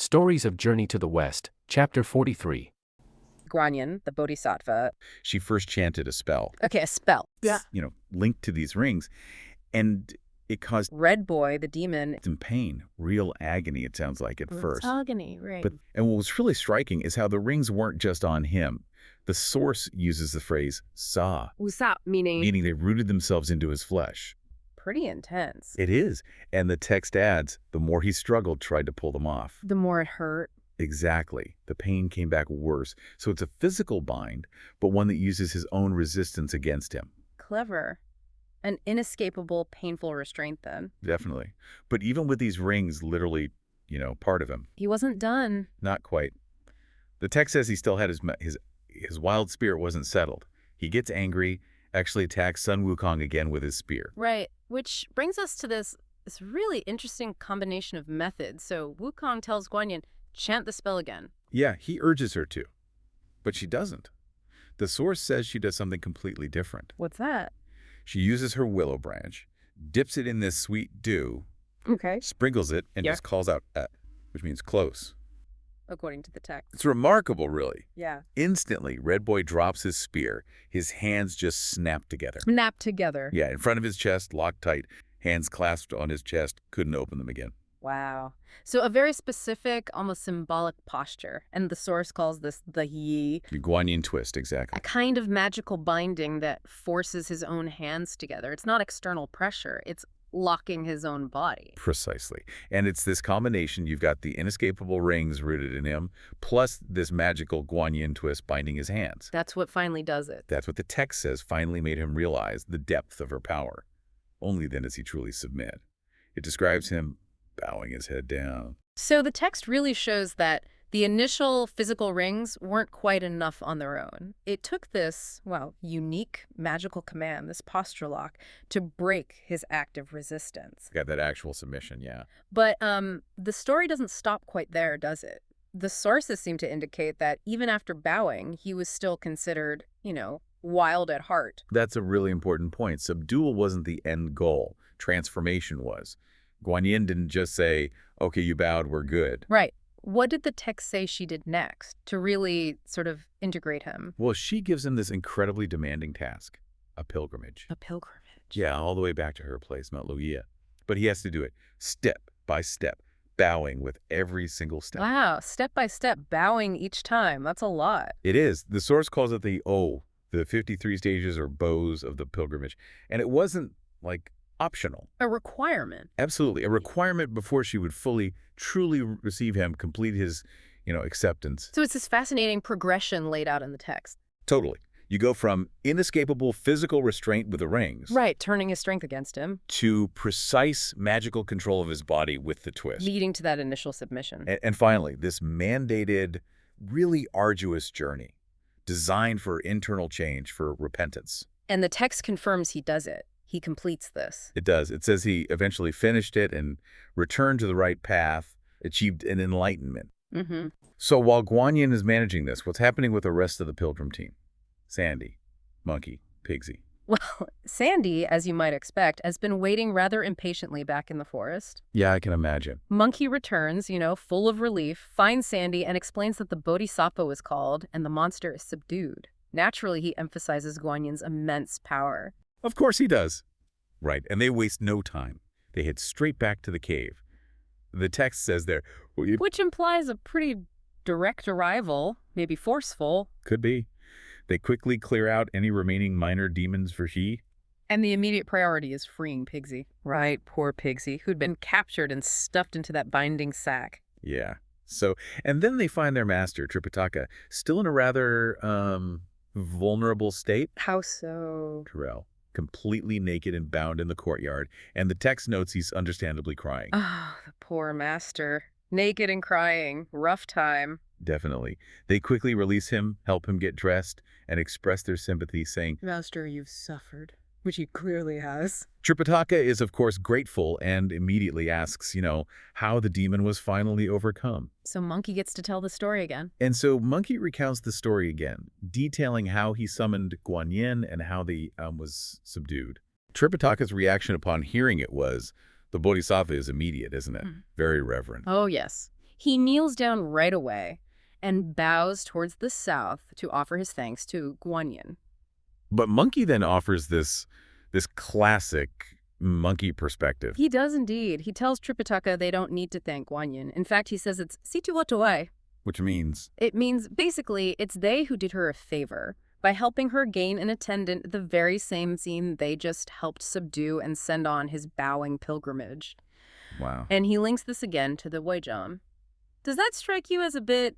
Stories of Journey to the West, Chapter 43. Guanyin, the bodhisattva. She first chanted a spell. Okay, a spell. Yeah. Linked to these rings. And it caused Red Boy, the demon. some pain, real agony, it sounds like at first. Agony, right. And what was really striking is how the rings weren't just on him. The source uses the phrase sa, Wusap, meaning they rooted themselves into his flesh. Pretty intense. It is. And the text adds, the more he struggled, tried to pull them off. The more it hurt. Exactly. The pain came back worse. So it's a physical bind, but one that uses his own resistance against him. Clever. An inescapable, painful restraint then. Definitely. But even with these rings literally, part of him. He wasn't done. Not quite. The text says he still had his wild spirit wasn't settled. He gets angry, actually attacks Sun Wukong again with his spear. Right. Which brings us to this really interesting combination of methods. So Wukong tells Guanyin, chant the spell again. Yeah, he urges her to. But she doesn't. The source says she does something completely different. What's that? She uses her willow branch, dips it in this sweet dew, Okay. sprinkles it, and Yeah. just calls out, which means close. According to the text. It's remarkable, really. Yeah. Instantly, Red Boy drops his spear. His hands just snap together. Snap together. Yeah, in front of his chest, locked tight, hands clasped on his chest, couldn't open them again. Wow. So a very specific, almost symbolic posture. And the source calls this the yi. The Guanyin twist, exactly. A kind of magical binding that forces his own hands together. It's not external pressure. It's locking his own body. Precisely. And it's this combination. You've got the inescapable rings rooted in him, plus this magical Guanyin twist binding his hands. That's what finally does it. That's what the text says finally made him realize the depth of her power. Only then does he truly submit. It describes him bowing his head down. So the text really shows that the initial physical rings weren't quite enough on their own. It took this, unique magical command, this posture lock, to break his active resistance. Got that actual submission, yeah. But the story doesn't stop quite there, does it? The sources seem to indicate that even after bowing, he was still considered, wild at heart. That's a really important point. Subdual wasn't the end goal. Transformation was. Guanyin didn't just say, okay, you bowed, we're good. Right. What did the text say she did next to really sort of integrate him? Well, she gives him this incredibly demanding task, a pilgrimage. A pilgrimage. Yeah, all the way back to her place, Mount Luia. But he has to do it step by step, bowing with every single step. Wow, step by step, bowing each time. That's a lot. It is. The source calls it the 53 stages or bows of the pilgrimage. And it wasn't like optional. A requirement. Absolutely. A requirement before she would truly receive him, complete his, acceptance. So it's this fascinating progression laid out in the text. Totally. You go from inescapable physical restraint with the rings. Right, turning his strength against him. To precise magical control of his body with the twist. Leading to that initial submission. And finally, this mandated, really arduous journey designed for internal change, for repentance. And the text confirms he does it. He completes this. It does. It says he eventually finished it and returned to the right path, achieved an enlightenment. Mm-hmm. So while Guanyin is managing this, what's happening with the rest of the pilgrim team? Sandy, Monkey, Pigsy. Well, Sandy, as you might expect, has been waiting rather impatiently back in the forest. Yeah, I can imagine. Monkey returns, full of relief, finds Sandy and explains that the bodhisattva was called and the monster is subdued. Naturally, he emphasizes Guanyin's immense power. Of course he does. Right, and they waste no time. They head straight back to the cave. The text says there... Which implies a pretty direct arrival, maybe forceful. Could be. They quickly clear out any remaining minor demons for he. And the immediate priority is freeing Pigsy. Right, poor Pigsy, who'd been captured and stuffed into that binding sack. Yeah. So, and then they find their master, Tripitaka, still in a rather, vulnerable state. How so? Terrell, completely naked and bound in the courtyard, and the text notes he's understandably crying. Ah, the poor master. Naked and crying. Rough time. Definitely. They quickly release him, help him get dressed, and express their sympathy, saying, Master, you've suffered. Which he clearly has. Tripitaka is, of course, grateful and immediately asks, how the demon was finally overcome. So Monkey gets to tell the story again. And so Monkey recounts the story again, detailing how he summoned Guanyin and how the was subdued. Tripitaka's reaction upon hearing it was, the bodhisattva is immediate, isn't it? Very reverent. Oh, yes. He kneels down right away and bows towards the south to offer his thanks to Guanyin. But Monkey then offers this classic monkey perspective. He does indeed. He tells Tripitaka they don't need to thank Guanyin. In fact, he says it's situatuai. Which means? It means, basically, it's they who did her a favor by helping her gain an attendant the very same scene they just helped subdue and send on his bowing pilgrimage. Wow. And he links this again to the Weijam. Does that strike you as a bit,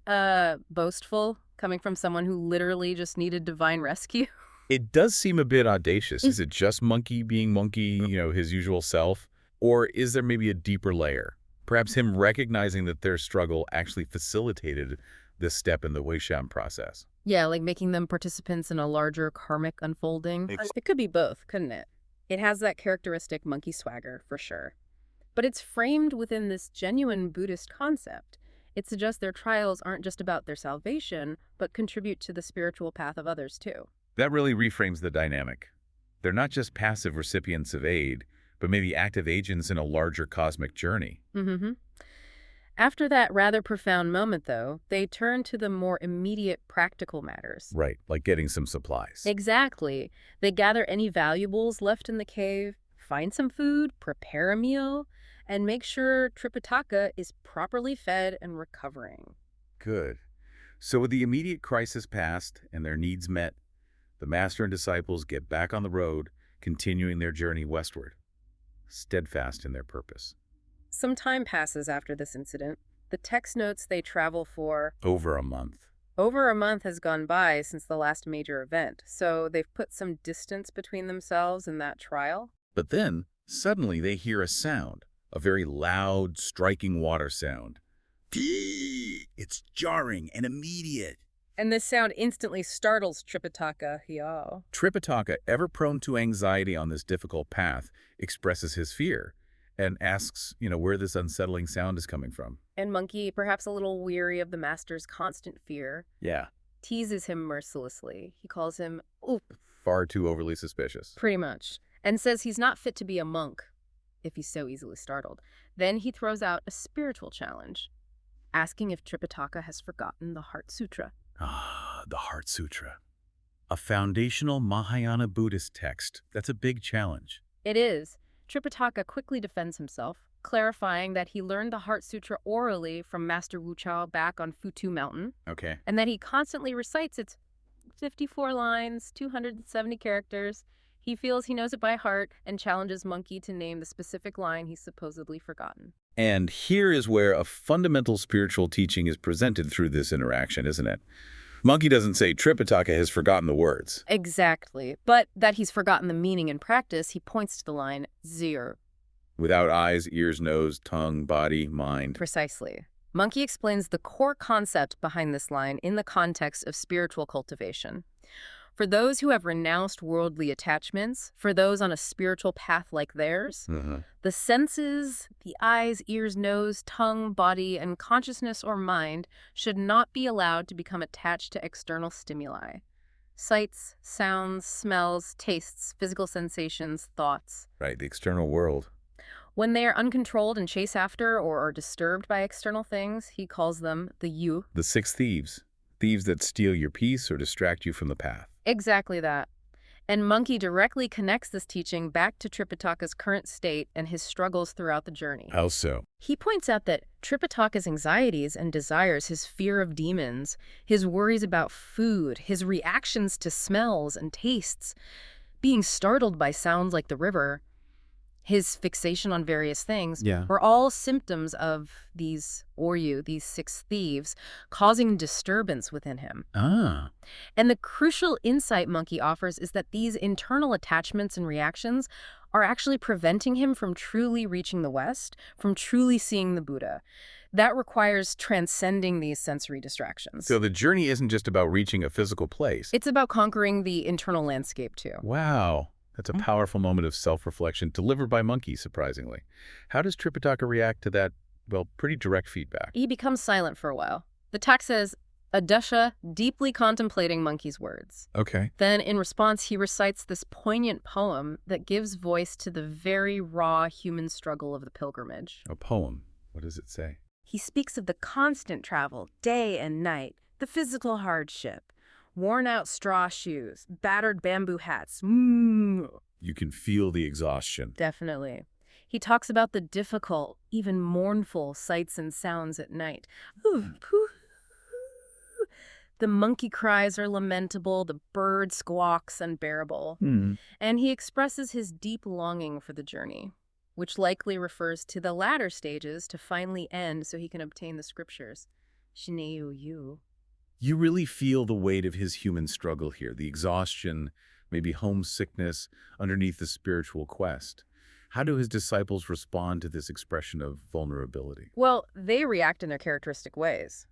boastful, coming from someone who literally just needed divine rescue? It does seem a bit audacious. Is it just Monkey being Monkey, his usual self? Or is there maybe a deeper layer? Perhaps him recognizing that their struggle actually facilitated this step in the Weisham process. Yeah, like making them participants in a larger karmic unfolding. It could be both, couldn't it? It has that characteristic monkey swagger, for sure. But it's framed within this genuine Buddhist concept. It suggests their trials aren't just about their salvation, but contribute to the spiritual path of others, too. That really reframes the dynamic. They're not just passive recipients of aid, but maybe active agents in a larger cosmic journey. Mm-hmm. After that rather profound moment, though, they turn to the more immediate practical matters. Right, like getting some supplies. Exactly. They gather any valuables left in the cave, find some food, prepare a meal, and make sure Tripitaka is properly fed and recovering. Good. So with the immediate crisis past and their needs met, the master and disciples get back on the road, continuing their journey westward, steadfast in their purpose. Some time passes after this incident. The text notes they travel for Over a month. over a month has gone by since the last major event, so they've put some distance between themselves and that trial. But then, suddenly they hear a sound, a very loud, striking water sound. It's jarring and immediate. And this sound instantly startles Tripitaka Hiao. Tripitaka, ever prone to anxiety on this difficult path, expresses his fear and asks, where this unsettling sound is coming from. And Monkey, perhaps a little weary of the master's constant fear, Yeah, teases him mercilessly. He calls him oop, far too overly suspicious. pretty much, and says he's not fit to be a monk if he's so easily startled. Then he throws out a spiritual challenge, asking if Tripitaka has forgotten the Heart Sutra. Ah, the Heart Sutra. A foundational Mahayana Buddhist text. That's a big challenge. It is. Tripitaka quickly defends himself, clarifying that he learned the Heart Sutra orally from Master Wu Chao back on Futu Mountain, Okay. and that he constantly recites its 54 lines, 270 characters. He feels he knows it by heart and challenges Monkey to name the specific line he's supposedly forgotten. And here is where a fundamental spiritual teaching is presented through this interaction, isn't it? Monkey doesn't say Tripitaka has forgotten the words. Exactly. But that he's forgotten the meaning in practice, he points to the line, zir. Without eyes, ears, nose, tongue, body, mind. Precisely. Monkey explains the core concept behind this line in the context of spiritual cultivation. For those who have renounced worldly attachments, for those on a spiritual path like theirs, the senses, the eyes, ears, nose, tongue, body, and consciousness or mind should not be allowed to become attached to external stimuli. Sights, sounds, smells, tastes, physical sensations, thoughts. Right, the external world. When they are uncontrolled and chase after or are disturbed by external things, he calls them the yu. The 6 thieves. Thieves that steal your peace or distract you from the path. Exactly that. And Monkey directly connects this teaching back to Tripitaka's current state and his struggles throughout the journey. How so? He points out that Tripitaka's anxieties and desires, his fear of demons, his worries about food, his reactions to smells and tastes, being startled by sounds like the river, his fixation on various things, were all symptoms of these Oryu, these 6 thieves, causing disturbance within him. Ah. And the crucial insight Monkey offers is that these internal attachments and reactions are actually preventing him from truly reaching the West, from truly seeing the Buddha. That requires transcending these sensory distractions. So the journey isn't just about reaching a physical place. It's about conquering the internal landscape, too. Wow. That's a powerful moment of self-reflection delivered by Monkey, surprisingly. How does Tripitaka react to that, pretty direct feedback? He becomes silent for a while. The text says, Adusha, deeply contemplating Monkey's words. Okay. Then, in response, he recites this poignant poem that gives voice to the very raw human struggle of the pilgrimage. A poem. What does it say? He speaks of the constant travel, day and night, the physical hardship, worn-out straw shoes, battered bamboo hats. You can feel the exhaustion. Definitely. He talks about the difficult, even mournful sights and sounds at night. The monkey cries are lamentable, the bird squawks unbearable. And he expresses his deep longing for the journey, which likely refers to the latter stages to finally end so he can obtain the scriptures. Shineu-yu. You really feel the weight of his human struggle here, the exhaustion, maybe homesickness underneath the spiritual quest. How do his disciples respond to this expression of vulnerability? Well, they react in their characteristic ways.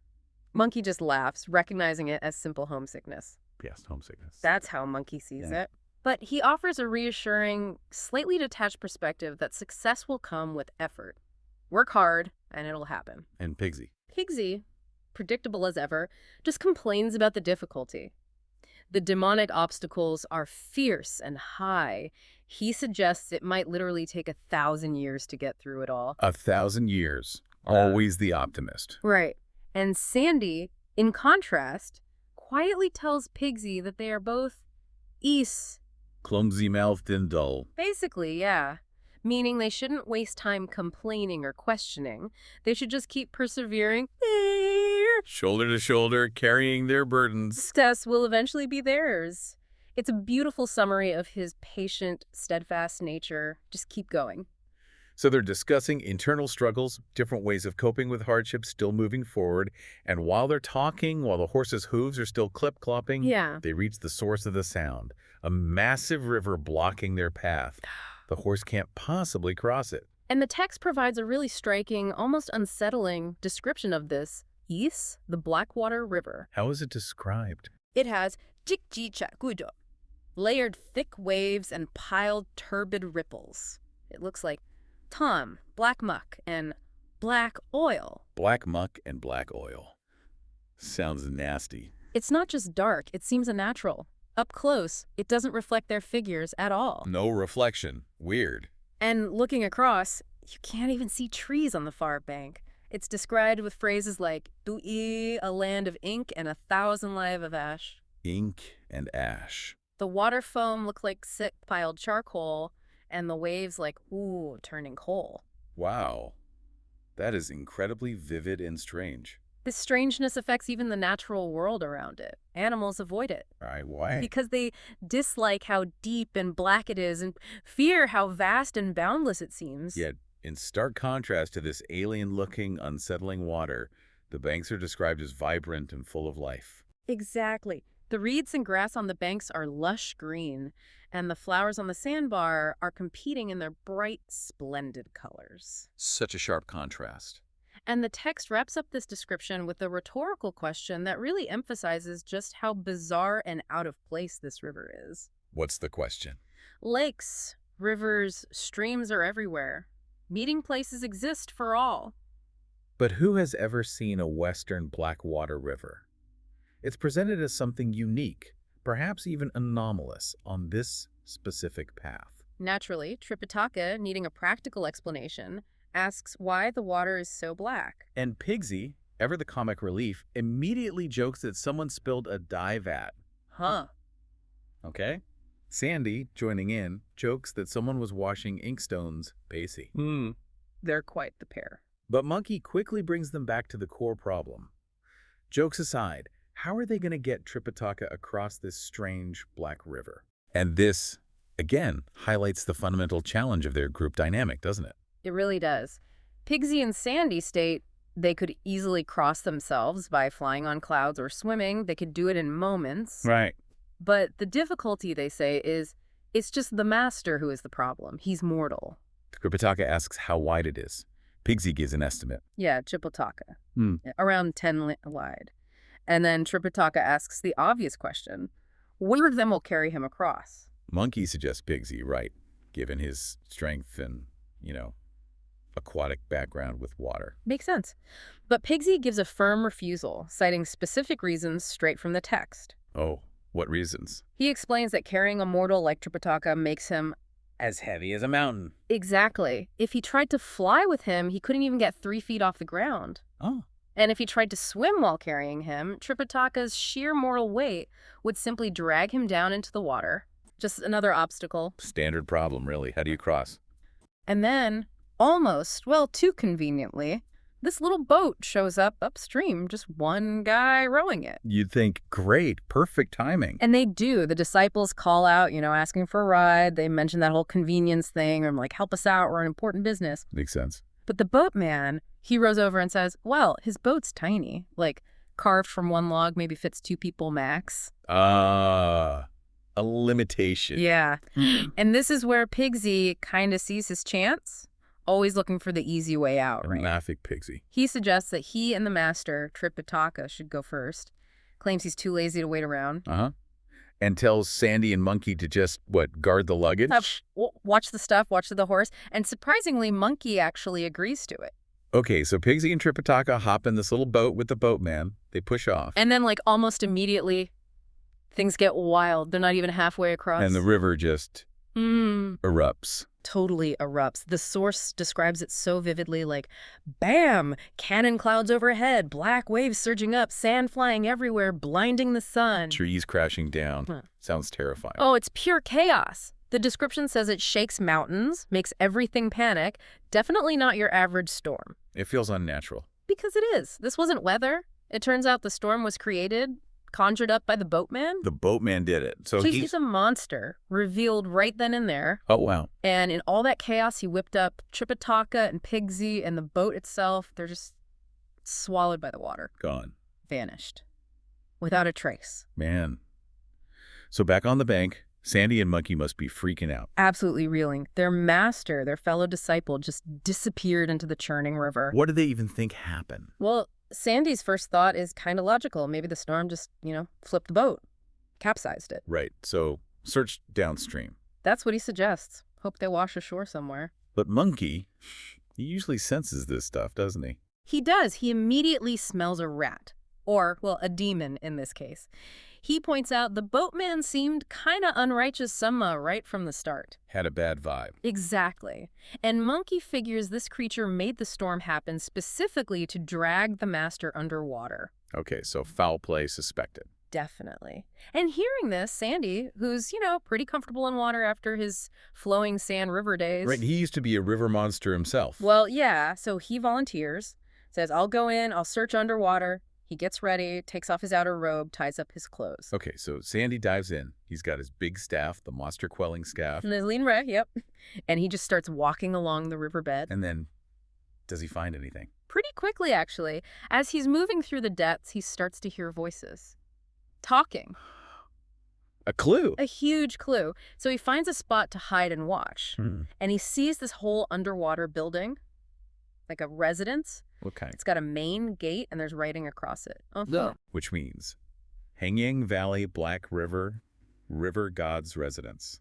Monkey just laughs, recognizing it as simple homesickness. Yes, homesickness. That's how Monkey sees it. But he offers a reassuring, slightly detached perspective that success will come with effort. Work hard, and it'll happen. And Pigsy. Pigsy, predictable as ever, just complains about the difficulty. The demonic obstacles are fierce and high. He suggests it might literally take 1,000 years to get through it all. 1,000 years. Always the optimist. Right. And Sandy, in contrast, quietly tells Pigsy that they are both is. Clumsy-mouthed and dull. Basically, yeah. Meaning they shouldn't waste time complaining or questioning. They should just keep persevering. Shoulder to shoulder, carrying their burdens. Success will eventually be theirs. It's a beautiful summary of his patient, steadfast nature. Just keep going. So they're discussing internal struggles, different ways of coping with hardship, still moving forward. And while they're talking, while the horse's hooves are still clip-clopping, they reach the source of the sound, a massive river blocking their path. The horse can't possibly cross it. And the text provides a really striking, almost unsettling description of this. Is, the Blackwater River. How is it described? It has jikji-cha-gujo, layered thick waves and piled turbid ripples. It looks like Tom, black muck, and black oil. Black muck and black oil. Sounds nasty. It's not just dark, it seems unnatural. Up close, it doesn't reflect their figures at all. No reflection. Weird. And looking across, you can't even see trees on the far bank. It's described with phrases like Tu'i, a land of ink and 1,000 live of ash. Ink and ash. The water foam looked like sick piled charcoal, and the waves like, ooh, turning coal. Wow. That is incredibly vivid and strange. This strangeness affects even the natural world around it. Animals avoid it. Why? Because they dislike how deep and black it is and fear how vast and boundless it seems. Yet, in stark contrast to this alien-looking, unsettling water, the banks are described as vibrant and full of life. Exactly. The reeds and grass on the banks are lush green, and the flowers on the sandbar are competing in their bright, splendid colors. Such a sharp contrast. And the text wraps up this description with a rhetorical question that really emphasizes just how bizarre and out of place this river is. What's the question? Lakes, rivers, streams are everywhere. Meeting places exist for all. But who has ever seen a western Blackwater River? It's presented as something unique, perhaps even anomalous, on this specific path. Naturally, Tripitaka, needing a practical explanation, asks why the water is so black. And Pigsy, ever the comic relief, immediately jokes that someone spilled a dye vat. Huh. Okay? Sandy, joining in, jokes that someone was washing inkstones pacey. They're quite the pair. But Monkey quickly brings them back to the core problem. Jokes aside, how are they going to get Tripitaka across this strange black river? And this, again, highlights the fundamental challenge of their group dynamic, doesn't it? It really does. Pigsy and Sandy state they could easily cross themselves by flying on clouds or swimming. They could do it in moments. Right. But the difficulty, they say, is it's just the master who is the problem. He's mortal. Tripitaka asks how wide it is. Pigsy gives an estimate. Yeah, Tripitaka. Around 10 wide. And then Tripitaka asks the obvious question, which of them will carry him across? Monkey suggests Pigsy, right, given his strength and, aquatic background with water. Makes sense. But Pigsy gives a firm refusal, citing specific reasons straight from the text. Oh, what reasons? He explains that carrying a mortal like Tripitaka makes him as heavy as a mountain. Exactly. If he tried to fly with him, he couldn't even get 3 feet off the ground. Oh. And if he tried to swim while carrying him, Tripitaka's sheer mortal weight would simply drag him down into the water. Just another obstacle. Standard problem, really. How do you cross? And then, almost, well, too conveniently, this little boat shows up upstream, just one guy rowing it. You'd think, great, perfect timing. And they do. The disciples call out, asking for a ride. They mention that whole convenience thing. I'm like, help us out. We're an important business. Makes sense. But the boatman, he rows over and says, well, his boat's tiny. Like, carved from one log, maybe fits 2 people max. A limitation. Yeah. And this is where Pigsy kind of sees his chance, always looking for the easy way out, right? Graphic Pigsy. He suggests that he and the master, Tripitaka, should go first. Claims he's too lazy to wait around. Uh-huh. And tells Sandy and Monkey to just, guard the luggage? Watch the stuff, watch the horse. And surprisingly, Monkey actually agrees to it. Okay, so Pigsy and Tripitaka hop in this little boat with the boatman. They push off. And then, almost immediately, things get wild. They're not even halfway across. And the river just erupts. Totally erupts. The source describes it so vividly, like, bam! Cannon clouds overhead, black waves surging up, sand flying everywhere, blinding the sun. Trees crashing down. Huh. Sounds terrifying. Oh, it's pure chaos. The description says it shakes mountains, makes everything panic. Definitely not your average storm. It feels unnatural. Because it is. This wasn't weather. It turns out the storm was conjured up by the boatman. The boatman did it. So He's a monster, revealed right then and there. Oh, wow. And in all that chaos, he whipped up Tripitaka and Pigsy and the boat itself. They're just swallowed by the water. Gone. Vanished. Without a trace. Man. So back on the bank, Sandy and Monkey must be freaking out. Absolutely reeling. Their master, their fellow disciple, just disappeared into the churning river. What do they even think happened? Well, Sandy's first thought is kind of logical. Maybe the storm just, flipped the boat, capsized it. Right. So search downstream. That's what he suggests. Hope they wash ashore somewhere. But Monkey, he usually senses this stuff, doesn't he? He does. He immediately smells a rat. Or, well, a demon in this case. He points out the boatman seemed kind of unrighteous right from the start. Had a bad vibe. Exactly. And Monkey figures this creature made the storm happen specifically to drag the master underwater. Okay, so foul play suspected. Definitely. And hearing this, Sandy, who's, pretty comfortable in water after his flowing sand river days. Right, he used to be a river monster himself. Well, yeah, so he volunteers, says, I'll go in, I'll search underwater. He gets ready, takes off his outer robe, ties up his clothes. Okay, so Sandy dives in. He's got his big staff, the monster quelling staff. Yep. And he just starts walking along the riverbed. And then, does he find anything? Pretty quickly, actually. As he's moving through the depths, he starts to hear voices. Talking. A clue. A huge clue. So he finds a spot to hide and watch. And he sees this whole underwater building, like a residence. What kind? It's got a main gate, and there's writing across it. Oh, Which means Hanging Valley Black River, River God's residence.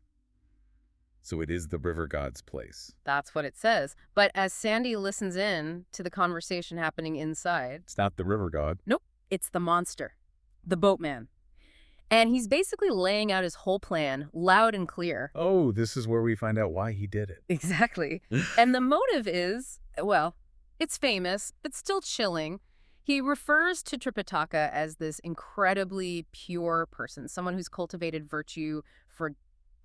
So it is the river god's place. That's what it says. But as Sandy listens in to the conversation happening inside... It's not the river god. Nope. It's the monster. The boatman. And he's basically laying out his whole plan, loud and clear. Oh, this is where we find out why he did it. Exactly. And the motive is, well, it's famous, but still chilling. He refers to Tripitaka as this incredibly pure person, someone who's cultivated virtue for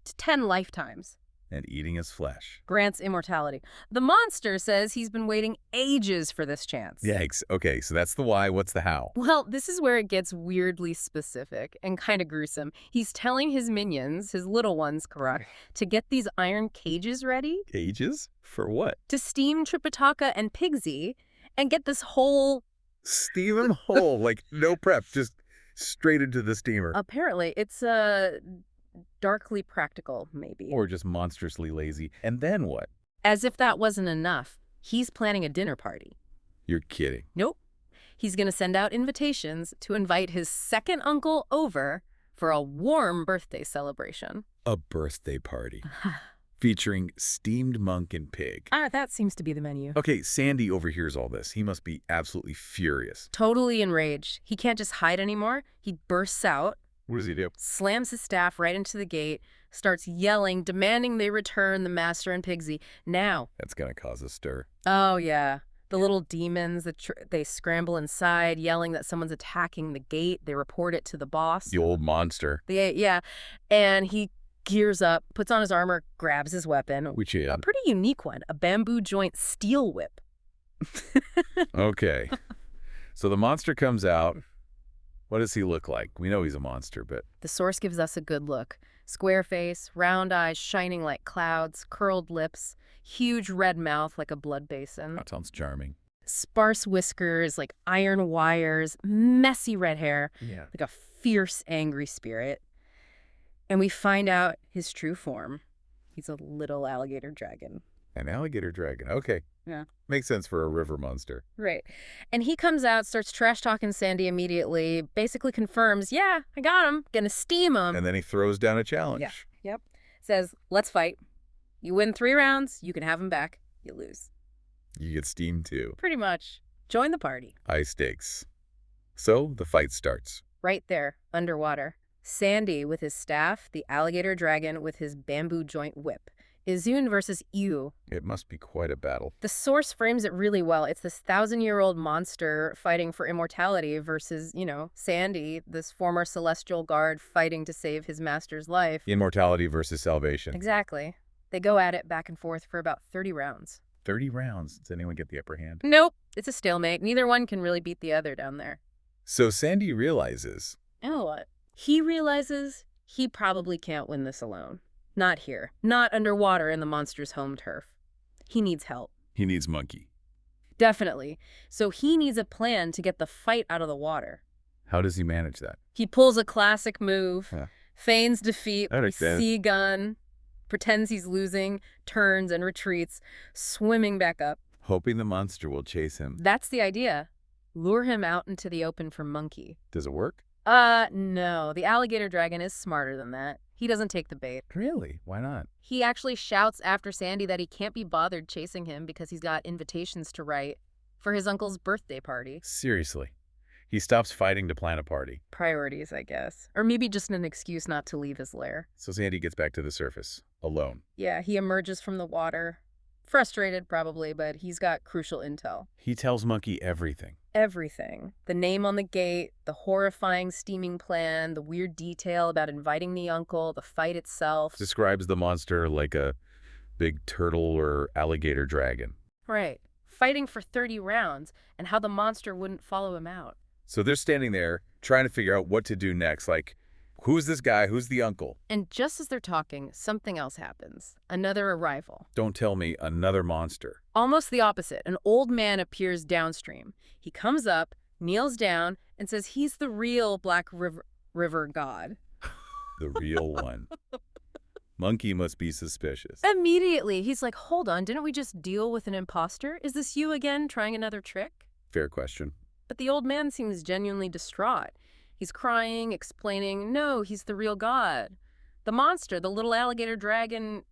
10 lifetimes. And eating his flesh. Grants immortality. The monster says he's been waiting ages for this chance. Yikes. Okay, so that's the why. What's the how? Well, this is where it gets weirdly specific and kind of gruesome. He's telling his minions, his little ones, correct, to get these iron cages ready. Cages? For what? To steam Tripitaka and Pigsy and get this whole... Steam them whole, like no prep, just straight into the steamer. Apparently, it's darkly practical, maybe. Or just monstrously lazy. And then what? As if that wasn't enough, he's planning a dinner party. You're kidding. Nope. He's going to send out invitations to invite his second uncle over for a warm birthday celebration. A birthday party. Featuring steamed monk and pig. That seems to be the menu. Okay, Sandy overhears all this. He must be absolutely furious. Totally enraged. He can't just hide anymore. He bursts out. What does he do? Slams his staff right into the gate, starts yelling, demanding they return the master and Pigsy now. That's going to cause a stir. Oh, yeah. The little demons, they scramble inside, yelling that someone's attacking the gate. They report it to the boss. The old monster. Yeah. And he gears up, puts on his armor, grabs his weapon. Which is a pretty unique one, a bamboo joint steel whip. Okay. So the monster comes out. What does he look like? We know he's a monster, but... The source gives us a good look. Square face, round eyes shining like clouds, curled lips, huge red mouth like a blood basin. That sounds charming. Sparse whiskers like iron wires, messy red hair, like a fierce, angry spirit. And we find out his true form. He's a little alligator dragon. An alligator dragon. Okay. Yeah. Makes sense for a river monster. Right. And he comes out, starts trash-talking Sandy immediately, basically confirms, yeah, I got him, gonna steam him. And then he throws down a challenge. Yeah. Yep. Says, let's fight. You win 3 rounds, you can have him back. You lose. You get steamed too. Pretty much. Join the party. High stakes. So the fight starts. Right there, underwater. Sandy with his staff, the alligator dragon with his bamboo joint whip. Izun versus Yu. It must be quite a battle. The source frames it really well. It's this 1,000-year-old monster fighting for immortality versus, Sandy, this former celestial guard fighting to save his master's life. Immortality versus salvation. Exactly. They go at it back and forth for about 30 rounds. 30 rounds. Does anyone get the upper hand? Nope. It's a stalemate. Neither one can really beat the other down there. So Sandy realizes... Oh, what? He realizes he probably can't win this alone. Not here. Not underwater in the monster's home turf. He needs help. He needs Monkey. Definitely. So he needs a plan to get the fight out of the water. How does he manage that? He pulls a classic move, feigns defeat, sea gun, pretends he's losing, turns and retreats, swimming back up. Hoping the monster will chase him. That's the idea. Lure him out into the open for Monkey. Does it work? No. The alligator dragon is smarter than that. He doesn't take the bait. Really? Why not? He actually shouts after Sandy that he can't be bothered chasing him because he's got invitations to write for his uncle's birthday party. Seriously. He stops fighting to plan a party. Priorities, I guess. Or maybe just an excuse not to leave his lair. So Sandy gets back to the surface, alone. Yeah, he emerges from the water. Frustrated, probably, but he's got crucial intel. He tells Monkey everything. Everything. The name on the gate, the horrifying steaming plan, the weird detail about inviting the uncle, the fight itself. Describes the monster like a big turtle or alligator dragon. Right. Fighting for 30 rounds, and how the monster wouldn't follow him out. So they're standing there trying to figure out what to do next. Like, who's this guy? Who's the uncle? And just as they're talking, something else happens. Another arrival. Don't tell me another monster. Almost the opposite. An old man appears downstream. He comes up, kneels down, and says he's the real Black River god. The real one. Monkey must be suspicious. Immediately, he's like, hold on, didn't we just deal with an imposter? Is this you again, trying another trick? Fair question. But the old man seems genuinely distraught. He's crying, explaining, no, he's the real god. The monster, the little alligator dragon,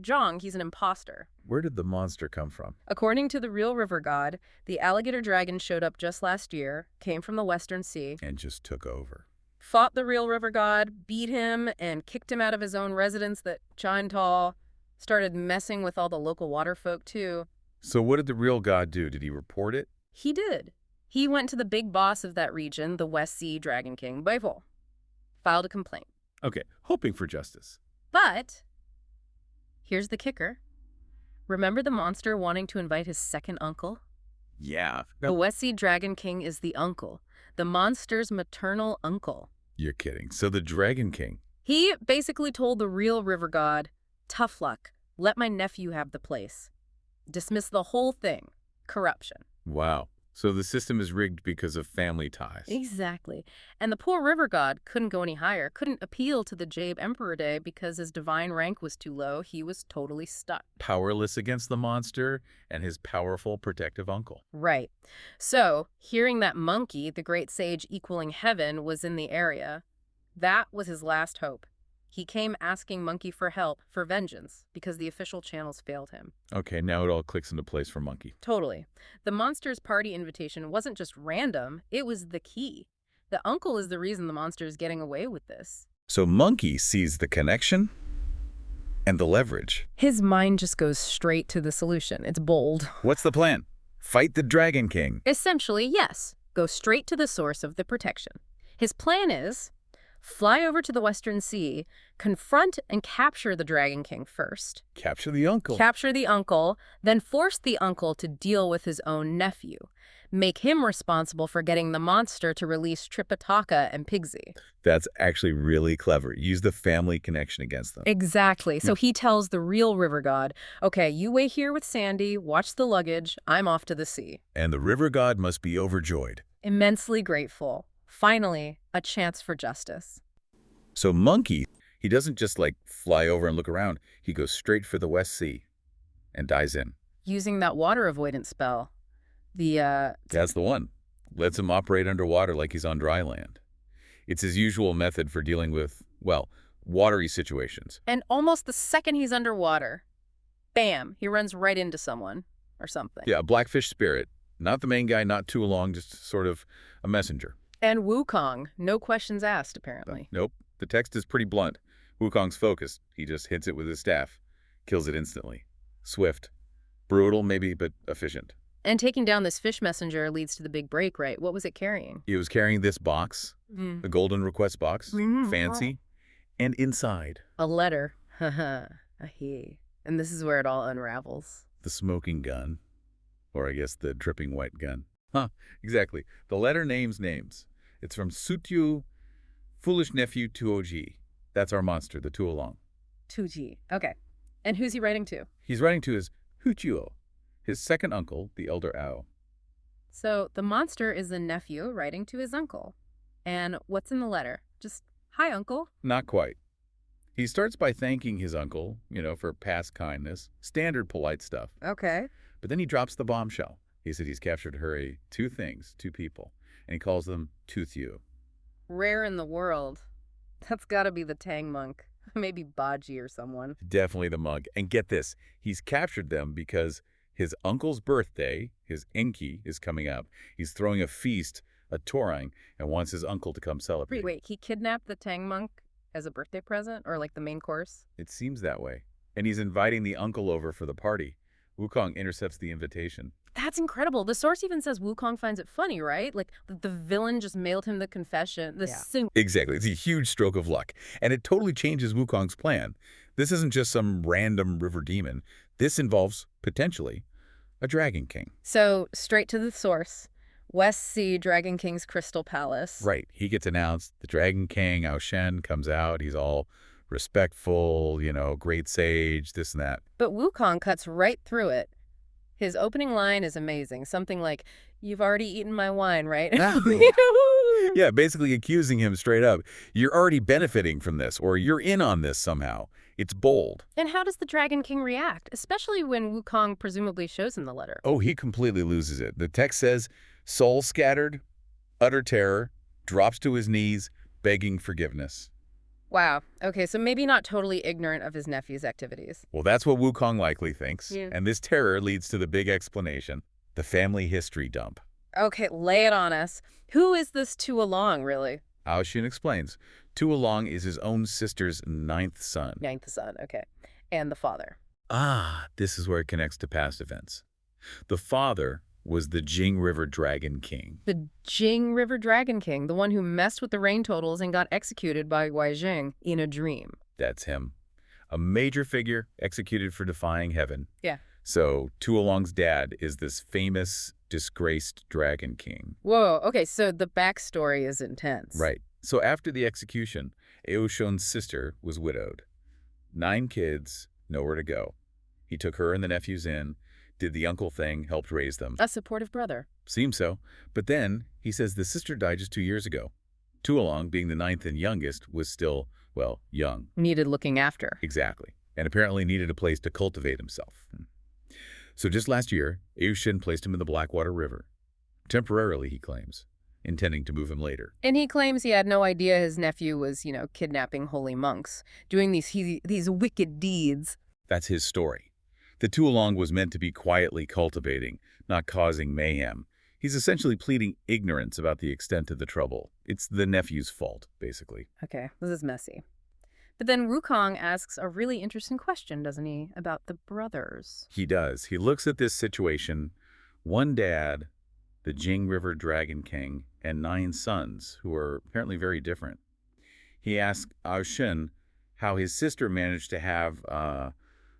Zhang, he's an imposter. Where did the monster come from? According to the real river god, the alligator dragon showed up just last year, came from the Western Sea. And just took over. Fought the real river god, beat him, and kicked him out of his own residence that shined tall. Started messing with all the local water folk, too. So what did the real god do? Did he report it? He did. He went to the big boss of that region, the West Sea Dragon King, Beifo. Filed a complaint. Okay, hoping for justice. But here's the kicker. Remember the monster wanting to invite his second uncle? Yeah. The West Sea Dragon King is the uncle. The monster's maternal uncle. You're kidding. So the Dragon King. He basically told the real river god, tough luck, let my nephew have the place. Dismiss the whole thing. Corruption. Wow. So the system is rigged because of family ties. Exactly. And the poor river god couldn't go any higher, couldn't appeal to the Jabe Emperor Day because his divine rank was too low. He was totally stuck. Powerless against the monster and his powerful protective uncle. Right. So, hearing that Monkey, the great sage equaling heaven, was in the area, that was his last hope. He came asking Monkey for help, for vengeance, because the official channels failed him. Okay, now it all clicks into place for Monkey. Totally. The monster's party invitation wasn't just random, it was the key. The uncle is the reason the monster is getting away with this. So Monkey sees the connection and the leverage. His mind just goes straight to the solution. It's bold. What's the plan? Fight the Dragon King. Essentially, yes. Go straight to the source of the protection. His plan is fly over to the Western Sea, confront and capture the Dragon King first. Capture the uncle. Capture the uncle, then force the uncle to deal with his own nephew. Make him responsible for getting the monster to release Tripitaka and Pigsy. That's actually really clever. Use the family connection against them. Exactly. So he tells the real river god, okay, you wait here with Sandy, watch the luggage, I'm off to the sea. And the river god must be overjoyed. Immensely grateful. Finally, a chance for justice. So Monkey, he doesn't just like fly over and look around. He goes straight for the West Sea and dives in. Using that water avoidance spell. That's the one. Lets him operate underwater like he's on dry land. It's his usual method for dealing with, well, watery situations. And almost the second he's underwater, bam, he runs right into someone or something. Yeah, a blackfish spirit. Not the main guy, not too long, just sort of a messenger. And Wukong, no questions asked, apparently. Nope. The text is pretty blunt. Wukong's focused. He just hits it with his staff. Kills it instantly. Swift. Brutal, maybe, but efficient. And taking down this fish messenger leads to the big break, right? What was it carrying? He was carrying this box, the golden request box, fancy, and inside. A letter. Haha. And this is where it all unravels. The smoking gun. Or I guess the dripping white gun. Huh, exactly. The letter names names. It's from Sutyu, foolish nephew Tuoji. That's our monster, the Tuolong. Tuji. Okay. And who's he writing to? He's writing to his Huchuo, his second uncle, the elder Ao. So the monster is the nephew writing to his uncle. And what's in the letter? Just, hi, uncle. Not quite. He starts by thanking his uncle, for past kindness. Standard polite stuff. Okay. But then he drops the bombshell. He said he's captured two people, and he calls them Tuthyu. Rare in the world. That's gotta be the Tang monk. Maybe Baji or someone. Definitely the monk. And get this, he's captured them because his uncle's birthday, his Enki, is coming up. He's throwing a feast, a torang, and wants his uncle to come celebrate. Wait, he kidnapped the Tang monk as a birthday present? Or like the main course? It seems that way. And he's inviting the uncle over for the party. Wukong intercepts the invitation. That's incredible. The source even says Wukong finds it funny, right? Like, the villain just mailed him the confession. Exactly. It's a huge stroke of luck. And it totally changes Wukong's plan. This isn't just some random river demon. This involves, potentially, a Dragon King. So, straight to the source. West Sea, Dragon King's Crystal Palace. Right. He gets announced. The Dragon King, Ao Shen, comes out. He's all respectful, great sage, this and that. But Wukong cuts right through it. His opening line is amazing. Something like, you've already eaten my wine, right? Yeah, basically accusing him straight up. You're already benefiting from this, or you're in on this somehow. It's bold. And how does the Dragon King react, especially when Wukong presumably shows him the letter? Oh, he completely loses it. The text says, soul scattered, utter terror, drops to his knees, begging forgiveness. Wow. Okay, so maybe not totally ignorant of his nephew's activities. Well, that's what Wukong likely thinks. Yeah. And this terror leads to the big explanation, the family history dump. Okay, lay it on us. Who is this Tuolong, really? Ao Shen explains. Tuolong is his own sister's 9th son. 9th son, okay. And the father. Ah, this is where it connects to past events. The father was the Jing River Dragon King. The Jing River Dragon King, the one who messed with the rain totals and got executed by Guizheng in a dream. That's him. A major figure executed for defying heaven. Yeah. So Tuolong's dad is this famous, disgraced Dragon King. Whoa, okay, so the backstory is intense. Right. So after the execution, Ao Shen's sister was widowed. 9 kids, nowhere to go. He took her and the nephews in, did the uncle thing, helped raise them. A supportive brother. Seems so. But then, he says the sister died just 2 years ago. Tuolong, being the 9th and youngest, was still, well, young. Needed looking after. Exactly. And apparently needed a place to cultivate himself. So just last year, Ao Shen placed him in the Blackwater River. Temporarily, he claims, intending to move him later. And he claims he had no idea his nephew was, kidnapping holy monks, doing these wicked deeds. That's his story. The Tuolong was meant to be quietly cultivating, not causing mayhem. He's essentially pleading ignorance about the extent of the trouble. It's the nephew's fault, basically. Okay, this is messy. But then Wukong asks a really interesting question, doesn't he, about the brothers? He does. He looks at this situation One dad, the Jing River Dragon King, and 9 sons, who are apparently very different. He asked Ao Shun how his sister managed to have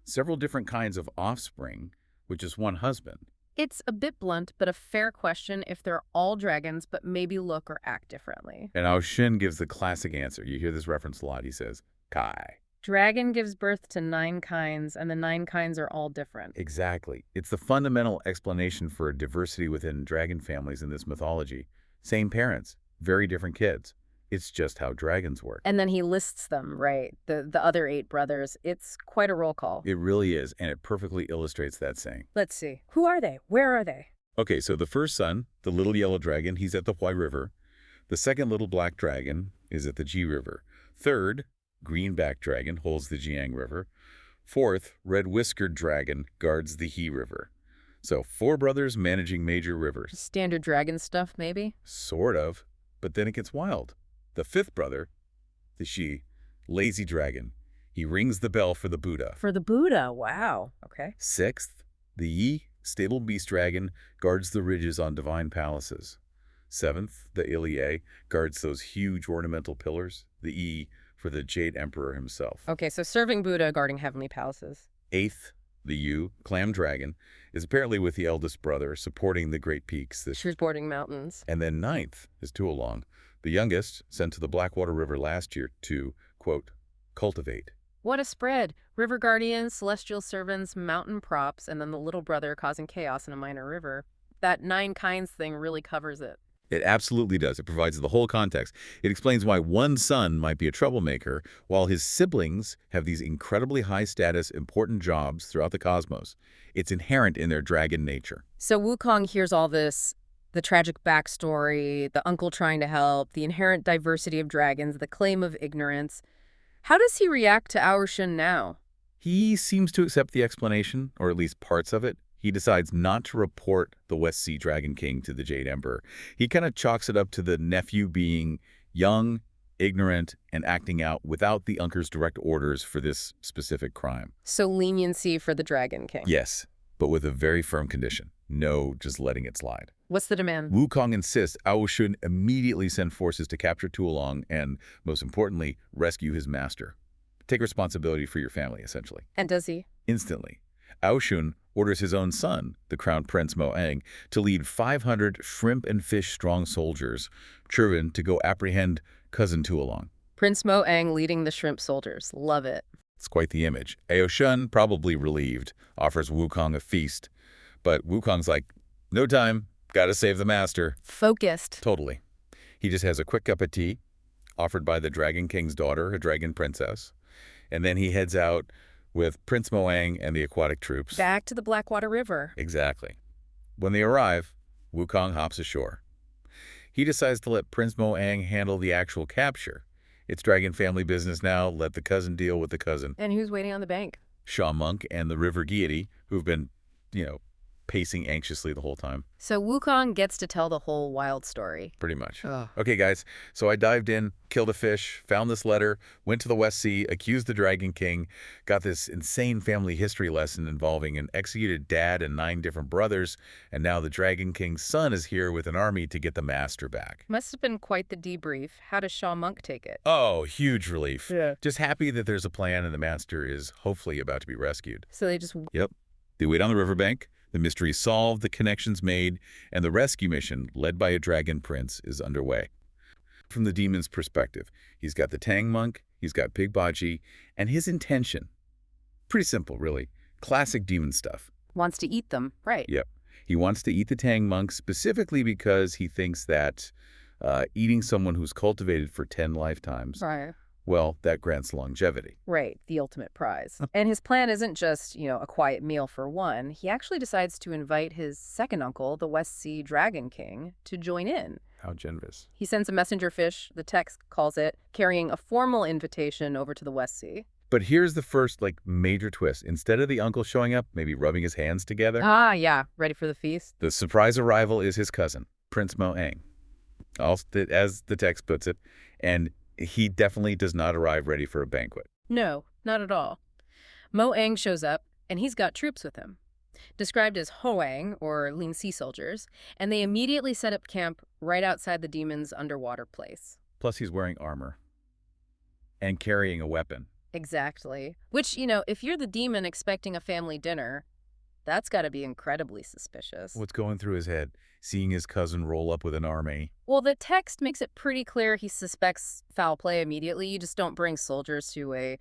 several different kinds of offspring with just one husband. It's a bit blunt, but a fair question if they're all dragons but maybe look or act differently. And Ao Shun gives the classic answer. You hear this reference a lot. He says, Kai. Dragon gives birth to 9 kinds, and the 9 kinds are all different. Exactly. It's the fundamental explanation for diversity within dragon families in this mythology. Same parents, very different kids. It's just how dragons work. And then he lists them, right? The other 8 brothers. It's quite a roll call. It really is, and it perfectly illustrates that saying. Let's see. Who are they? Where are they? Okay, so the first son, the little yellow dragon, he's at the Huai River. The second little black dragon is at the Ji River. Third, greenback dragon holds the Jiang River. Fourth, red-whiskered dragon guards the He River. So 4 brothers managing major rivers. Standard dragon stuff, maybe? Sort of, but then it gets wild. The 5th brother, the Shi, lazy dragon. He rings the bell for the Buddha. For the Buddha, wow. Okay. 6th, the Yi, stable beast dragon, guards the ridges on divine palaces. 7th, the Ilie, guards those huge ornamental pillars. The Yi, for the Jade Emperor himself. Okay, so serving Buddha, guarding heavenly palaces. 8th, the Yu, clam dragon, is apparently with the eldest brother, supporting the great peaks. Shrewsbury Mountains. And then 9th is Tuolong, the youngest, sent to the Blackwater River last year to, quote, cultivate. What a spread. River guardians, celestial servants, mountain props, and then the little brother causing chaos in a minor river. That 9 kinds thing really covers it. It absolutely does. It provides the whole context. It explains why one son might be a troublemaker, while his siblings have these incredibly high-status, important jobs throughout the cosmos. It's inherent in their dragon nature. So Wukong hears all this, the tragic backstory, the uncle trying to help, the inherent diversity of dragons, the claim of ignorance. How does he react to Ao Shun now? He seems to accept the explanation, or at least parts of it. He decides not to report the West Sea Dragon King to the Jade Emperor. He kind of chalks it up to the nephew being young, ignorant, and acting out without the uncle's direct orders for this specific crime. So leniency for the Dragon King. Yes, but with a very firm condition. No just letting it slide. What's the demand? Wukong insists Ao Shun immediately send forces to capture Tuolong and, most importantly, rescue his master. Take responsibility for your family, essentially. And does he? Instantly. Ao Shun orders his own son, the Crown Prince Moang, to lead 500 shrimp and fish strong soldiers, Churvan, to go apprehend cousin Tuolong. Prince Moang leading the shrimp soldiers. Love it. It's quite the image. Ao Shun, probably relieved, offers Wukong a feast. But Wukong's like, no time, gotta save the master. Focused. Totally. He just has a quick cup of tea, offered by the Dragon King's daughter, a dragon princess. And then he heads out with Prince Moang and the aquatic troops. Back to the Blackwater River. Exactly. When they arrive, Wukong hops ashore. He decides to let Prince Moang handle the actual capture. It's dragon family business now. Let the cousin deal with the cousin. And who's waiting on the bank? Sha Monk and the river deity, who've been, pacing anxiously the whole time. So Wukong gets to tell the whole wild story. Pretty much. Ugh. Okay, guys. So I dived in, killed a fish, found this letter, went to the West Sea, accused the Dragon King, got this insane family history lesson involving an executed dad and 9 different brothers, and now the Dragon King's son is here with an army to get the master back. Must have been quite the debrief. How does Sha Monk take it? Oh, huge relief. Yeah. Just happy that there's a plan and the master is hopefully about to be rescued. So they just... Yep. They wait on the riverbank. The mystery solved, the connections made, and the rescue mission, led by a dragon prince, is underway. From the demon's perspective, he's got the Tang monk, he's got Big Baji, and his intention. Pretty simple, really. Classic demon stuff. Wants to eat them, right? Yep. He wants to eat the Tang monk specifically because he thinks that eating someone who's cultivated for 10 lifetimes, Right. well, that grants longevity. Right, the ultimate prize. And his plan isn't just, a quiet meal for one. He actually decides to invite his second uncle, the West Sea Dragon King, to join in. How generous. He sends a messenger fish, the text calls it, carrying a formal invitation over to the West Sea. But here's the first, major twist. Instead of the uncle showing up, maybe rubbing his hands together, Ah, yeah, ready for the feast? the surprise arrival is his cousin, Prince Moang, as the text puts it, and he definitely does not arrive ready for a banquet. No, not at all. Moang shows up, and he's got troops with him. described as hoang, or lean sea soldiers, and they immediately set up camp right outside the demon's underwater place. Plus he's wearing armor and carrying a weapon. Exactly. Which, if you're the demon expecting a family dinner, that's got to be incredibly suspicious. What's going through his head, seeing his cousin roll up with an army? Well, the text makes it pretty clear he suspects foul play immediately. You just don't bring soldiers to a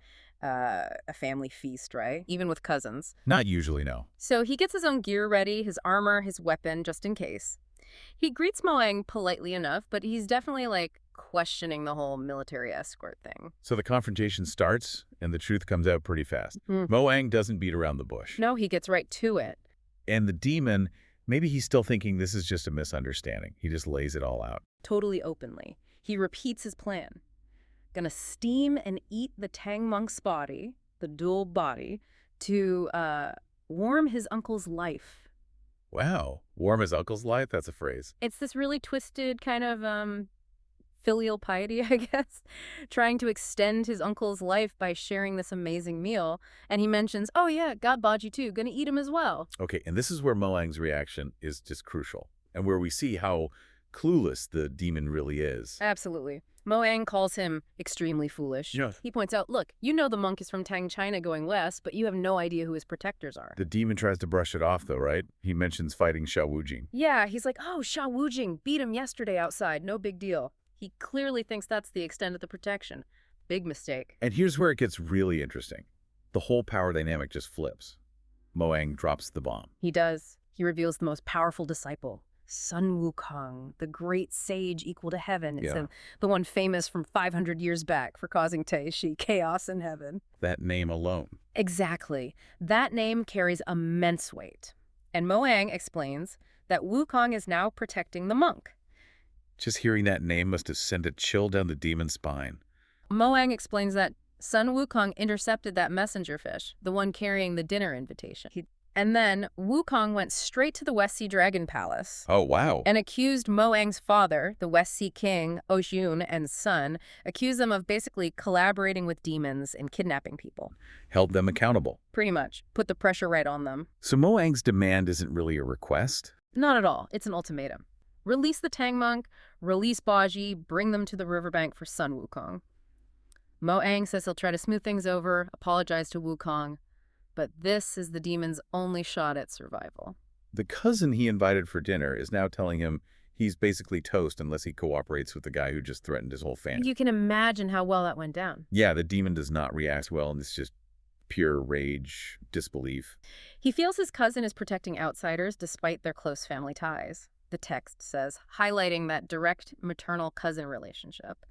family feast, right? Even with cousins. Not usually, no. So he gets his own gear ready, his armor, his weapon, just in case. He greets Moang politely enough, but he's definitely, questioning the whole military escort thing. So the confrontation starts, and the truth comes out pretty fast. Moang doesn't beat around the bush. No, he gets right to it. And the demon, maybe he's still thinking this is just a misunderstanding. He just lays it all out. Totally openly. He repeats his plan. Gonna steam and eat the Tang monk's body, the dual body, to warm his uncle's life. Wow. Warm his uncle's life? That's a phrase. It's this really twisted kind of filial piety, I guess, trying to extend his uncle's life by sharing this amazing meal. And he mentions, oh yeah, got Baji too, gonna eat him as well. Okay, and this is where Moang's reaction is just crucial, and where we see how clueless the demon really is. Absolutely. Moang calls him extremely foolish. Yes. He points out, look, you know the monk is from Tang China going west, but you have no idea who his protectors are. The demon tries to brush it off, though, right? He mentions fighting Xiao Wujing. Yeah, he's like, oh, Sha Wujing beat him yesterday outside, no big deal. He clearly thinks that's the extent of the protection. Big mistake. And here's where it gets really interesting. The whole power dynamic just flips. Moang drops the bomb. He does. He reveals the most powerful disciple, Sun Wukong, the great sage equal to heaven. It's the one famous from 500 years back for causing Taishi chaos in heaven. That name alone. Exactly. That name carries immense weight. And Moang explains that Wukong is now protecting the monk. Just hearing that name must have sent a chill down the demon's spine. Moang explains that Sun Wukong intercepted that messenger fish, the one carrying the dinner invitation. And then Wukong went straight to the West Sea Dragon Palace. Oh, wow. And accused Moang's father, the West Sea King, Oxun, and son, accused them of basically collaborating with demons and kidnapping people. Held them accountable. Pretty much. Put the pressure right on them. So Moang's demand isn't really a request? Not at all. It's an ultimatum. Release the Tang monk, release Baji, bring them to the riverbank for Sun Wukong. Moang says he'll try to smooth things over, apologize to Wukong, but this is the demon's only shot at survival. The cousin he invited for dinner is now telling him he's basically toast unless he cooperates with the guy who just threatened his whole family. You can imagine how well that went down. Yeah, the demon does not react well, and it's just pure rage, disbelief. He feels his cousin is protecting outsiders despite their close family ties, the text says, highlighting that direct maternal cousin relationship.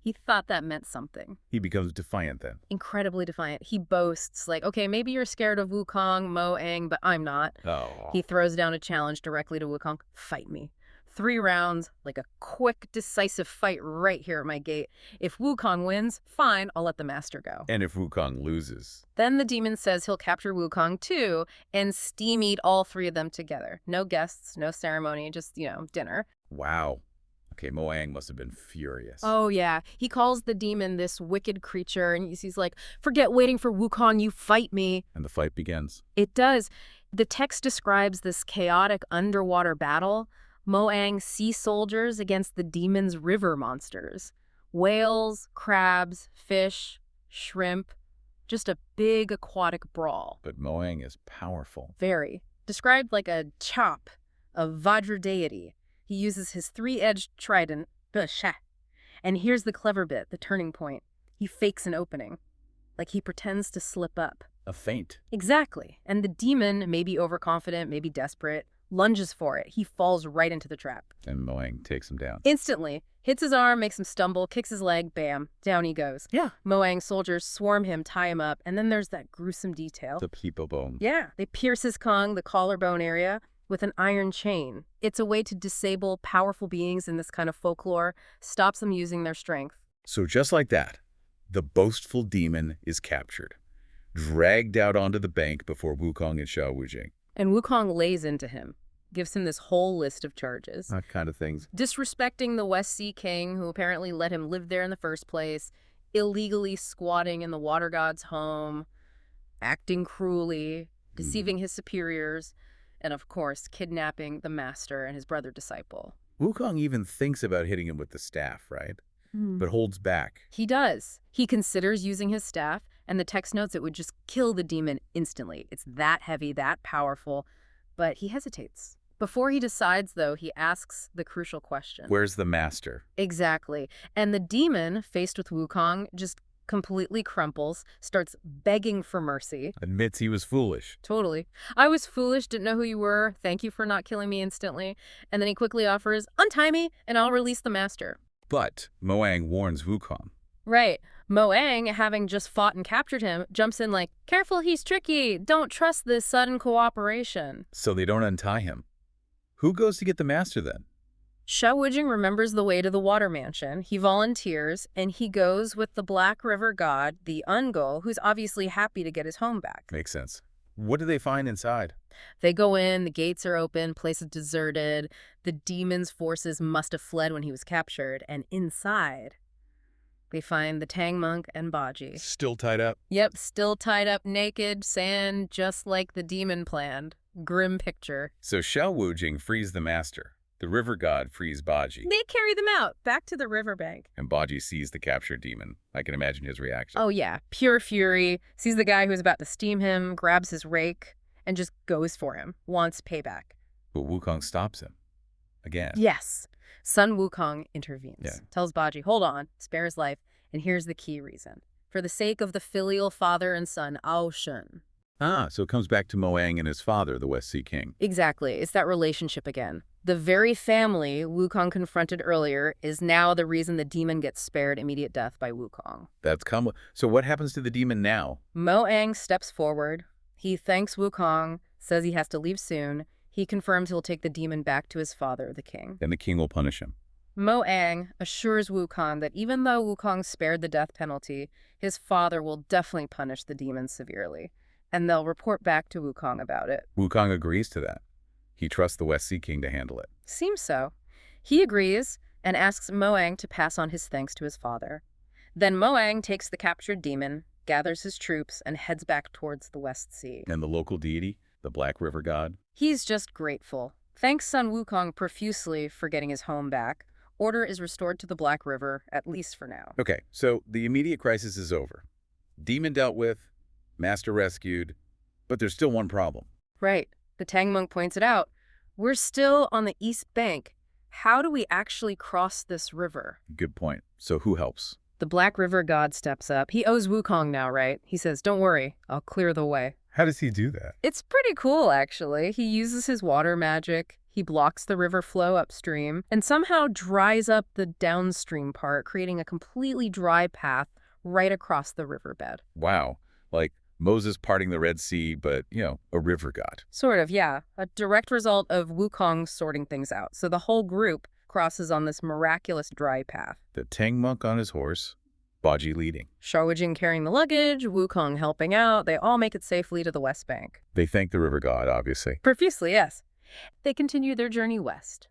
He thought that meant something. He becomes defiant then. Incredibly defiant. He boasts, okay, maybe you're scared of Wukong, Moang, but I'm not. Oh. He throws down a challenge directly to Wukong. Fight me. 3 rounds, like a quick, decisive fight right here at my gate. If Wukong wins, fine, I'll let the master go. And if Wukong loses? Then the demon says he'll capture Wukong too and steam eat all 3 of them together. No guests, no ceremony, just, dinner. Wow. Okay, Moang must have been furious. Oh, yeah. He calls the demon this wicked creature, and he's like, forget waiting for Wukong, you fight me. And the fight begins. It does. The text describes this chaotic underwater battle. Moang's sea soldiers against the demon's river monsters. Whales, crabs, fish, shrimp. Just a big aquatic brawl. But Moang is powerful. Very. Described like a chop, a Vajra deity. He uses his 3-edged trident, and here's the clever bit, the turning point. He fakes an opening, like he pretends to slip up. A feint. Exactly. And the demon, maybe overconfident, maybe desperate, lunges for it. He falls right into the trap. And Moang takes him down. Instantly. Hits his arm, makes him stumble, kicks his leg, bam, down he goes. Yeah. Moang's soldiers swarm him, tie him up, and then there's that gruesome detail. The people bone. Yeah. They pierce his Kong, the collarbone area, with an iron chain. It's a way to disable powerful beings in this kind of folklore, stops them using their strength. So just like that, the boastful demon is captured, dragged out onto the bank before Wukong and Xiao Wujing. And Wukong lays into him, gives him this whole list of charges. That kind of things. Disrespecting the West Sea King, who apparently let him live there in the first place, illegally squatting in the water god's home, acting cruelly, deceiving his superiors, and of course, kidnapping the master and his brother disciple. Wukong even thinks about hitting him with the staff, right? But holds back. He does. He considers using his staff, and the text notes it would just kill the demon instantly. It's that heavy, that powerful, but he hesitates. Before he decides, though, he asks the crucial question. Where's the master? Exactly. And the demon, faced with Wukong, just completely crumples, starts begging for mercy. Admits he was foolish. Totally. I was foolish, didn't know who you were. Thank you for not killing me instantly. And then he quickly offers, untie me, and I'll release the master. But Moang warns Wukong. Right. Moang, having just fought and captured him, jumps in like, careful, he's tricky. Don't trust this sudden cooperation. So they don't untie him. Who goes to get the master then? Xiao Wujing remembers the way to the water mansion. He volunteers, and he goes with the Black River god, the Ungol, who's obviously happy to get his home back. Makes sense. What do they find inside? They go in, the gates are open, place is deserted. The demon's forces must have fled when he was captured. And inside, they find the Tang monk and Baji. Still tied up? Yep, still tied up naked, sand, just like the demon planned. Grim picture. So Xiao Wujing frees the master. The river god frees Baji. They carry them out, back to the riverbank. And Baji sees the captured demon. I can imagine his reaction. Oh yeah, pure fury. Sees the guy who's about to steam him, grabs his rake, and just goes for him. Wants payback. But Wukong stops him. Again. Yes. Sun Wukong intervenes. Yeah. Tells Baji, hold on, spare his life. And here's the key reason. For the sake of the filial father and son, Ao Shun. Ah, so it comes back to Moang and his father, the West Sea King. Exactly. It's that relationship again. The very family Wukong confronted earlier is now the reason the demon gets spared immediate death by Wukong. So what happens to the demon now? Moang steps forward. He thanks Wukong, says he has to leave soon. He confirms he'll take the demon back to his father, the king. Then the king will punish him. Moang assures Wukong that even though Wukong spared the death penalty, his father will definitely punish the demon severely. And they'll report back to Wukong about it. Wukong agrees to that. He trusts the West Sea King to handle it. Seems so. He agrees and asks Moang to pass on his thanks to his father. Then Moang takes the captured demon, gathers his troops, and heads back towards the West Sea. And the local deity, the Black River god? He's just grateful. Thanks Sun Wukong profusely for getting his home back. Order is restored to the Black River, at least for now. Okay, so the immediate crisis is over. Demon dealt with, master rescued, but there's still one problem. Right. The Tang monk points it out. We're still on the east bank. How do we actually cross this river? Good point. So who helps? The Black River god steps up. He owes Wukong now, right? He says, don't worry, I'll clear the way. How does he do that? It's pretty cool, actually. He uses his water magic. He blocks the river flow upstream and somehow dries up the downstream part, creating a completely dry path right across the riverbed. Wow. Like Moses parting the Red Sea, but, a river god. Sort of, yeah. A direct result of Wukong sorting things out. So the whole group crosses on this miraculous dry path. The Tang monk on his horse, Baji leading. Xiao Wujing carrying the luggage, Wukong helping out. They all make it safely to the West Bank. They thank the river god, obviously. Profusely, yes. They continue their journey west.